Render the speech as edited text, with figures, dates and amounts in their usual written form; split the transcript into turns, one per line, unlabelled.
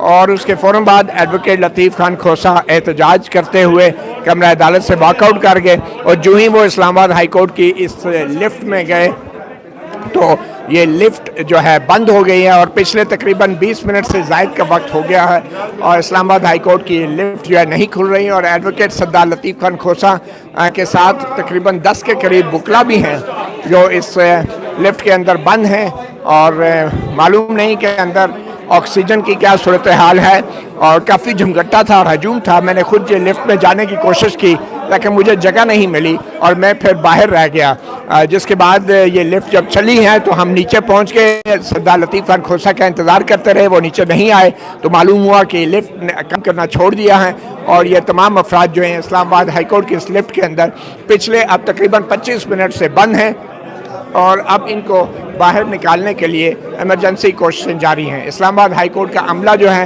اور اس کے فوراً بعد ایڈوکیٹ لطیف خان کھوسا احتجاج کرتے ہوئے کمرہ عدالت سے واک آؤٹ کر گئے، اور جو ہی وہ اسلام آباد ہائی کورٹ کی اس لفٹ میں گئے تو یہ لفٹ جو ہے بند ہو گئی ہے، اور پچھلے تقریباً 20 منٹ سے زائد کا وقت ہو گیا ہے، اور اسلام آباد ہائی کورٹ کی لفٹ جو ہے نہیں کھل رہی، اور ایڈوکیٹ سردار لطیف خان کھوسا کے ساتھ تقریباً 10 کے قریب وکلا بھی ہیں جو اس لفٹ کے اندر بند ہیں، اور معلوم نہیں کہ اندر آکسیجن کی کیا صورتحال ہے، اور کافی جھمگٹا تھا اور ہجوم تھا۔ میں نے خود یہ لفٹ میں جانے کی کوشش کی لیکن مجھے جگہ نہیں ملی اور میں پھر باہر رہ گیا، جس کے بعد یہ لفٹ جب چلی ہے تو ہم نیچے پہنچ کے سردار لطیف خان کھوسا کا انتظار کرتے رہے، وہ نیچے نہیں آئے تو معلوم ہوا کہ لفٹ نے کام کرنا چھوڑ دیا ہے، اور یہ تمام افراد جو ہیں اسلام آباد ہائی کورٹ کی اس لفٹ کے اندر پچھلے اب تقریباً 25 منٹ سے بند ہیں، اور اب ان کو باہر نکالنے کے لیے ایمرجنسی کوششیں جاری ہیں۔ اسلام آباد ہائی کورٹ کا عملہ جو ہے